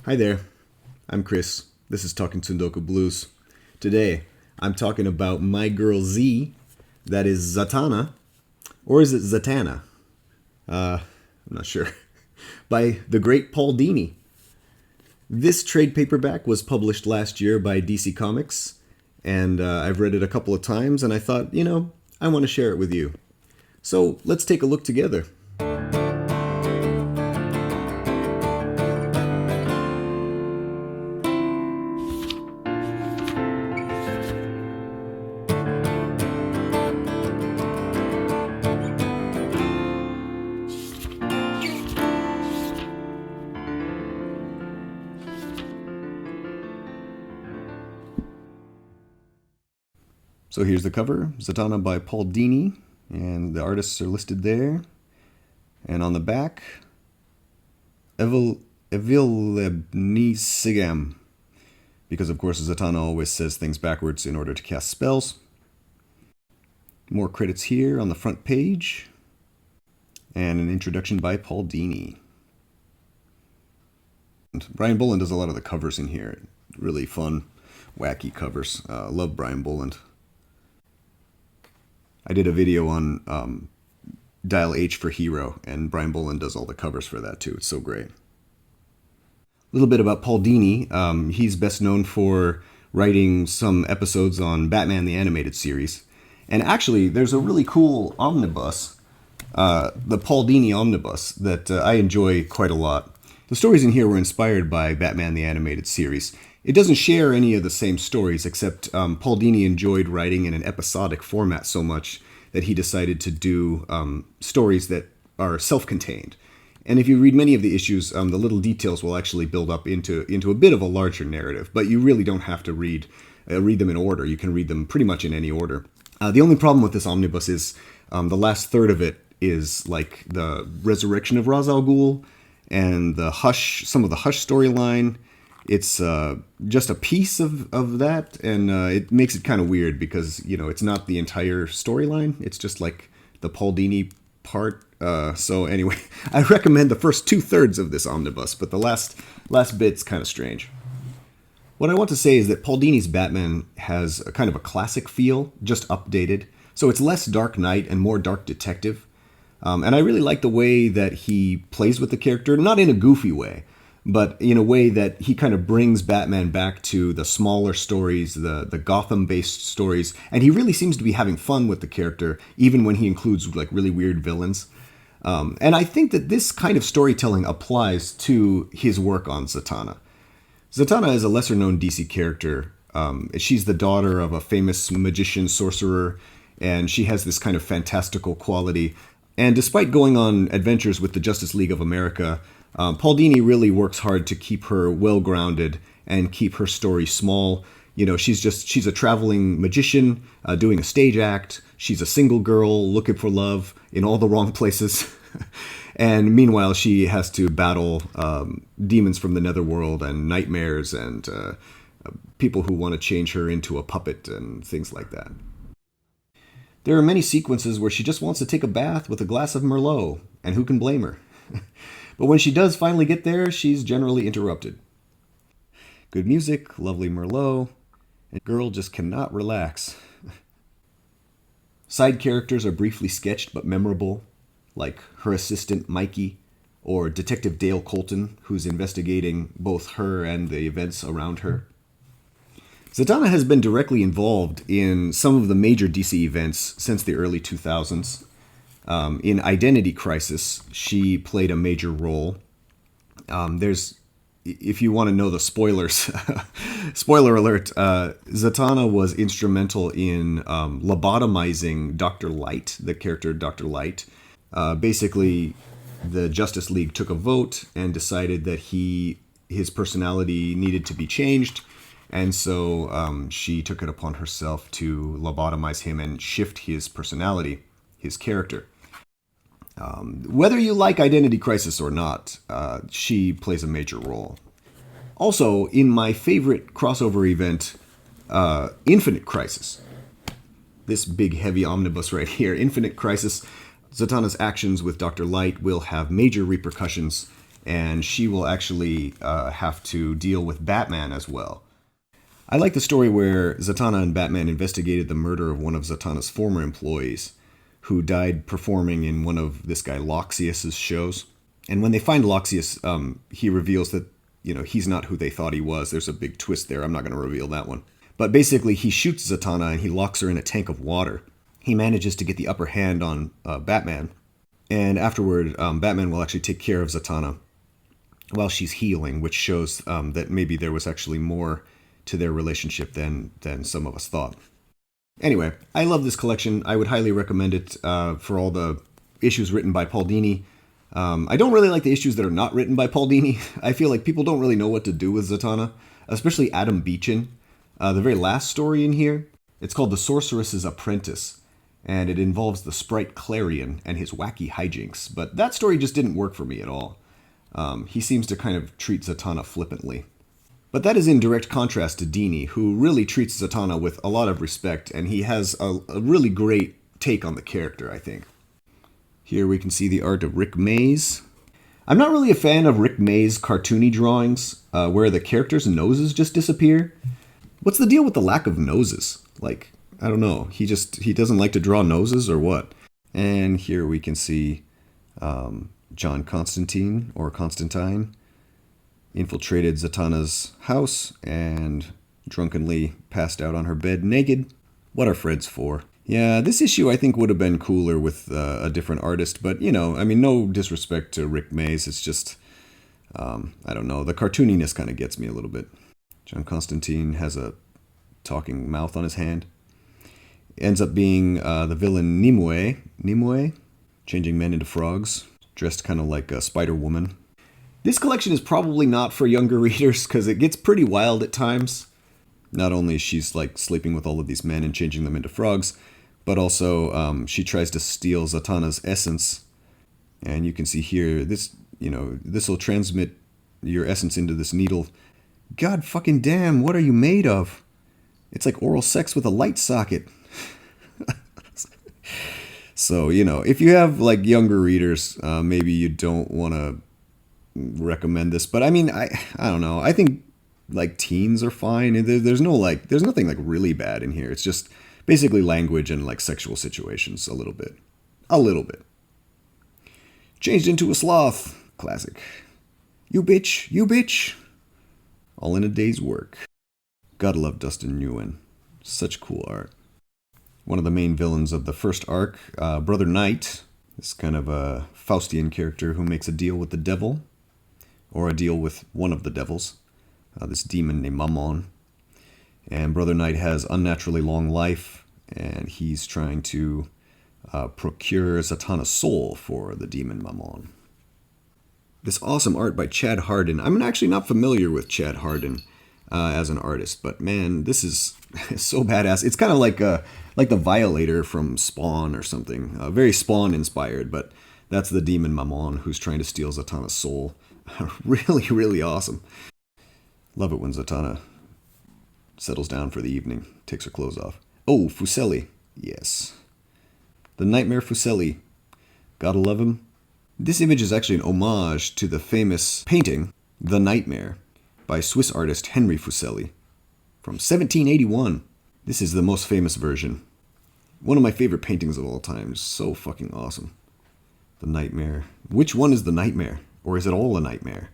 Hi there, I'm Chris. This is Talking Tsundoku Blues. Today, I'm talking about my girl Z, that is Zatanna, or is it Zatanna? I'm not sure. By the great Paul Dini. This trade paperback was published last year by DC Comics, and I've read it a couple of times, and I thought, I want to share it with you. So let's take a look together. So here's the cover, Zatanna by Paul Dini, and the artists are listed there. And on the back, EVEILEB CIGAM, because of course Zatanna always says things backwards in order to cast spells. More credits here on the front page, and an introduction by Paul Dini. And Brian Boland does a lot of the covers in here, really fun, wacky covers. Love Brian Boland. I did a video on Dial H for Hero, and Brian Boland does all the covers for that too. It's so great. A little bit about Paul Dini. He's best known for writing some episodes on Batman the Animated Series. And actually, there's a really cool omnibus, the Paul Dini omnibus, that I enjoy quite a lot. The stories in here were inspired by Batman the Animated Series. It doesn't share any of the same stories, except Paul Dini enjoyed writing in an episodic format so much that he decided to do stories that are self-contained. And if you read many of the issues, the little details will actually build up into a bit of a larger narrative. But you really don't have to read them in order. You can read them pretty much in any order. The only problem with this omnibus is the last third of it is like the resurrection of Ra's al Ghul and some of the Hush storyline. It's just a piece of that, and it makes it kind of weird because, it's not the entire storyline. It's just like the Paul Dini part. So anyway, I recommend the first 2/3 of this omnibus, but the last bit's kind of strange. What I want to say is that Paul Dini's Batman has a kind of a classic feel, just updated. So it's less Dark Knight and more Dark Detective. And I really like the way that he plays with the character, not in a goofy way, but in a way that he kind of brings Batman back to the smaller stories, the Gotham-based stories, and he really seems to be having fun with the character, even when he includes like really weird villains. And I think that this kind of storytelling applies to his work on Zatanna. Zatanna is a lesser-known DC character. She's the daughter of a famous magician sorcerer, and she has this kind of fantastical quality. And despite going on adventures with the Justice League of America, Paul Dini really works hard to keep her well-grounded and keep her story small. She's a traveling magician doing a stage act. She's a single girl looking for love in all the wrong places. And meanwhile, she has to battle demons from the netherworld and nightmares and people who want to change her into a puppet and things like that. There are many sequences where she just wants to take a bath with a glass of Merlot, and who can blame her? But when she does finally get there, she's generally interrupted. Good music, lovely Merlot, and girl just cannot relax. Side characters are briefly sketched but memorable, like her assistant Mikey, or Detective Dale Colton, who's investigating both her and the events around her. Zatanna has been directly involved in some of the major DC events since the early 2000s. In Identity Crisis, she played a major role. If you want to know the spoilers, spoiler alert, Zatanna was instrumental in lobotomizing Dr. Light, the character Dr. Light. Basically, the Justice League took a vote and decided that his personality needed to be changed. And so she took it upon herself to lobotomize him and shift his personality, his character. Whether you like Identity Crisis or not, she plays a major role. Also, in my favorite crossover event, Infinite Crisis, this big heavy omnibus right here, Infinite Crisis, Zatanna's actions with Dr. Light will have major repercussions and she will actually have to deal with Batman as well. I like the story where Zatanna and Batman investigated the murder of one of Zatanna's former employees, who died performing in one of this guy Loxius's shows. And when they find Loxius, he reveals that, he's not who they thought he was. There's a big twist there. I'm not going to reveal that one. But basically, he shoots Zatanna and he locks her in a tank of water. He manages to get the upper hand on Batman. And afterward, Batman will actually take care of Zatanna while she's healing, which shows that maybe there was actually more to their relationship than some of us thought. Anyway, I love this collection. I would highly recommend it for all the issues written by Paul Dini. I don't really like the issues that are not written by Paul Dini. I feel like people don't really know what to do with Zatanna, especially Adam Beechin. The very last story in here, it's called The Sorceress's Apprentice, and it involves the sprite Clarion and his wacky hijinks. But that story just didn't work for me at all. He seems to kind of treat Zatanna flippantly. But that is in direct contrast to Dini, who really treats Zatanna with a lot of respect, and he has a really great take on the character, I think. Here we can see the art of Rick Mays. I'm not really a fan of Rick Mays' cartoony drawings, where the characters' noses just disappear. What's the deal with the lack of noses? Like, I don't know, he doesn't like to draw noses or what? And here we can see John Constantine, or Constantine, infiltrated Zatanna's house and drunkenly passed out on her bed naked. What are Freds for? Yeah, this issue I think would have been cooler with a different artist, but no disrespect to Rick Mays, it's just, I don't know, the cartooniness kind of gets me a little bit. John Constantine has a talking mouth on his hand. Ends up being the villain Nimue, changing men into frogs, dressed kind of like a Spider-Woman. This collection is probably not for younger readers because it gets pretty wild at times. Not only is she like sleeping with all of these men and changing them into frogs, but also she tries to steal Zatanna's essence. And you can see here, this will transmit your essence into this needle. God fucking damn, what are you made of? It's like oral sex with a light socket. So, if you have like younger readers, maybe you don't want to recommend this, but I mean, I don't know. I think like teens are fine. There's nothing like really bad in here. It's just basically language and like sexual situations a little bit. Changed into a sloth. Classic. You bitch. All in a day's work. Gotta love Dustin Nguyen. Such cool art. One of the main villains of the first arc, Brother Knight, is kind of a Faustian character who makes a deal with the devil, or a deal with one of the devils, this demon named Mamon. And Brother Knight has unnaturally long life, and he's trying to procure Zatanna's soul for the demon Mamon. This awesome art by Chad Hardin. I'm actually not familiar with Chad Hardin as an artist, but man, this is so badass. It's kind of like the Violator from Spawn or something. Very Spawn inspired, but that's the demon Mamon who's trying to steal Zatanna's soul. Really, really awesome. Love it when Zatanna settles down for the evening, takes her clothes off. Oh, Fuseli. Yes. The Nightmare Fuseli. Gotta love him. This image is actually an homage to the famous painting, The Nightmare, by Swiss artist Henry Fuseli from 1781. This is the most famous version. One of my favorite paintings of all time. So fucking awesome. The Nightmare. Which one is the Nightmare? Or is it all a nightmare?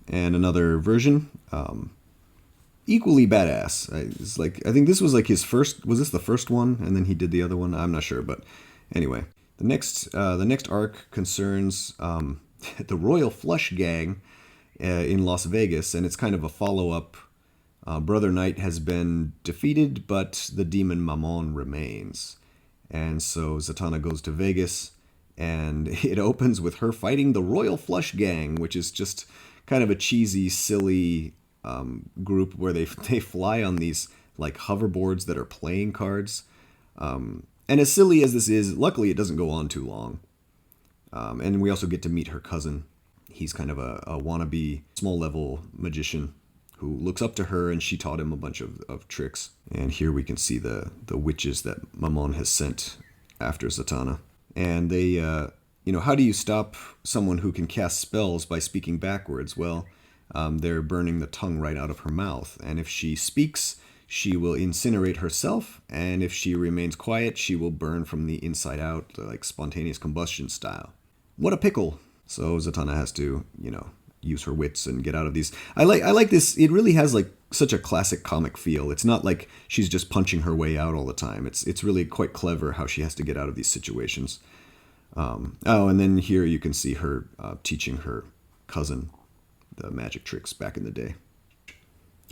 And another version, equally badass. I think this was like his first. Was this the first one? And then he did the other one. I'm not sure, but anyway, the next arc concerns the Royal Flush Gang in Las Vegas, and it's kind of a follow-up. Brother Knight has been defeated, but the demon Mamon remains, and so Zatanna goes to Vegas. And it opens with her fighting the Royal Flush Gang, which is just kind of a cheesy, silly group where they fly on these like hoverboards that are playing cards. And as silly as this is, luckily it doesn't go on too long. And we also get to meet her cousin. He's kind of a wannabe small-level magician who looks up to her, and she taught him a bunch of tricks. And here we can see the witches that Mamon has sent after Zatanna. And they How do you stop someone who can cast spells by speaking backwards? Well, they're burning the tongue right out of her mouth. And if she speaks, she will incinerate herself. And if she remains quiet, she will burn from the inside out, like spontaneous combustion style. What a pickle! So Zatanna has to, use her wits and get out of these. I like this. It really has like such a classic comic feel. It's not like she's just punching her way out all the time. It's really quite clever how she has to get out of these situations. And then here you can see her teaching her cousin the magic tricks back in the day.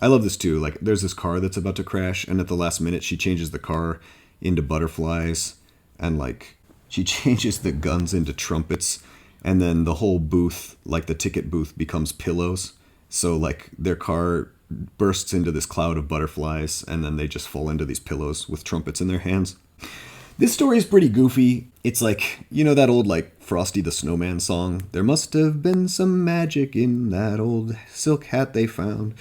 I love this too. Like, there's this car that's about to crash, and at the last minute, she changes the car into butterflies, and like she changes the guns into trumpets, and then the whole booth, like the ticket booth, becomes pillows. So like their car bursts into this cloud of butterflies, and then they just fall into these pillows with trumpets in their hands. This story is pretty goofy. It's like, that old like Frosty the Snowman song. There must have been some magic in that old silk hat they found.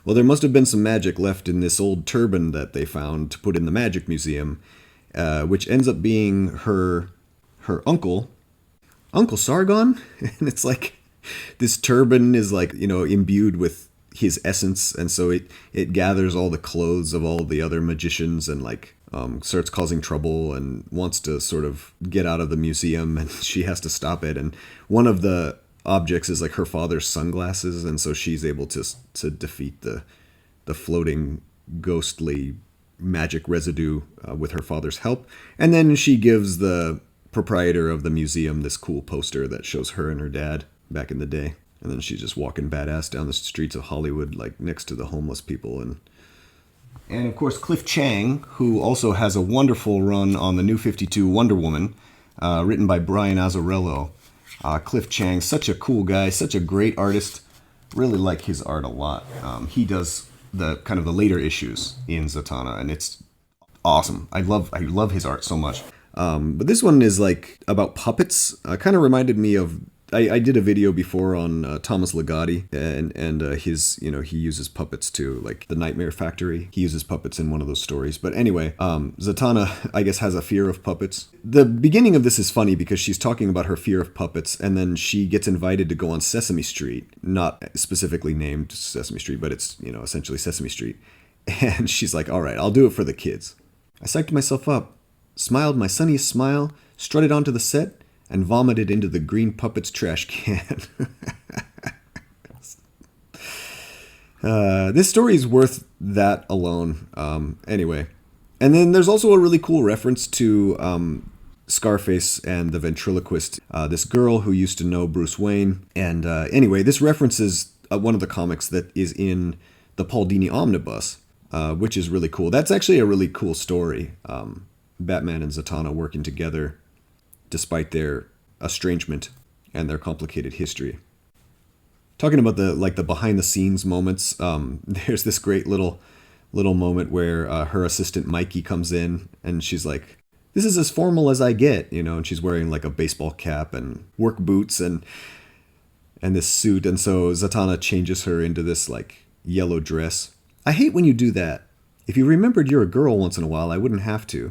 Well, there must have been some magic left in this old turban that they found to put in the Magic Museum, which ends up being her uncle, Uncle Sargon. And it's like, this turban is like, imbued with his essence, and so it gathers all the clothes of all the other magicians and like starts causing trouble and wants to sort of get out of the museum, and she has to stop it. And one of the objects is like her father's sunglasses, and so she's able to defeat the floating ghostly magic residue with her father's help. And then she gives the proprietor of the museum this cool poster that shows her and her dad back in the day. And then she's just walking badass down the streets of Hollywood, like next to the homeless people. And of course, Cliff Chiang, who also has a wonderful run on the New 52 Wonder Woman, written by Brian Azzarello. Cliff Chiang, such a cool guy, such a great artist. Really like his art a lot. He does the kind of the later issues in Zatanna, and it's awesome. I love his art so much. But this one is like about puppets. Kind of reminded me of, I did a video before on Thomas Ligotti, and his, he uses puppets too, like the Nightmare Factory. He uses puppets in one of those stories. But anyway, Zatanna, I guess, has a fear of puppets. The beginning of this is funny because she's talking about her fear of puppets, and then she gets invited to go on Sesame Street, not specifically named Sesame Street, but it's, essentially Sesame Street. And she's like, all right, I'll do it for the kids. I psyched myself up, smiled my sunniest smile, strutted onto the set, and vomited into the green puppet's trash can. This story is worth that alone. Anyway. And then there's also a really cool reference to Scarface and the Ventriloquist, this girl who used to know Bruce Wayne. And anyway, this references one of the comics that is in the Paul Dini omnibus, which is really cool. That's actually a really cool story. Batman and Zatanna working together despite their estrangement and their complicated history. Talking about the behind the scenes moments, there's this great little moment where her assistant Mikey comes in and she's like, "This is as formal as I get," and she's wearing like a baseball cap and work boots and this suit, and so Zatanna changes her into this like yellow dress. I hate when you do that. If you remembered you're a girl once in a while, I wouldn't have to.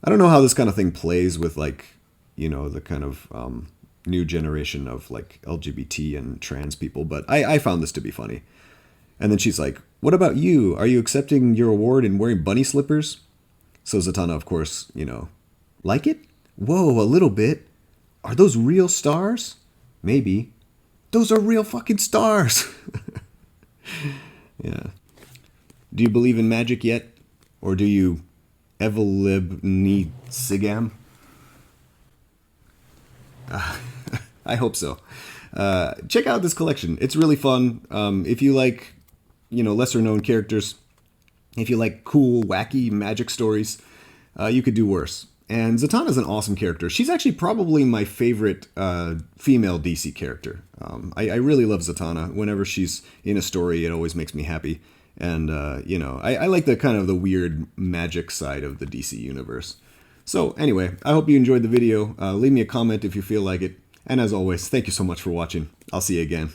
I don't know how this kind of thing plays with like, the kind of new generation of like LGBT and trans people, but I found this to be funny. And then she's like, "What about you? Are you accepting your award and wearing bunny slippers?" So Zatanna, of course, like it? Whoa, a little bit. Are those real stars? Maybe. Those are real fucking stars. Yeah. Do you believe in magic yet? Or do you EVEILEB need CIGAM? I hope so. Check out this collection. It's really fun. If you like, lesser known characters, if you like cool, wacky magic stories, you could do worse. And Zatanna's an awesome character. She's actually probably my favorite female DC character. I really love Zatanna. Whenever she's in a story, it always makes me happy. And, I like the kind of the weird magic side of the DC universe. So anyway, I hope you enjoyed the video. Leave me a comment if you feel like it. And as always, thank you so much for watching. I'll see you again.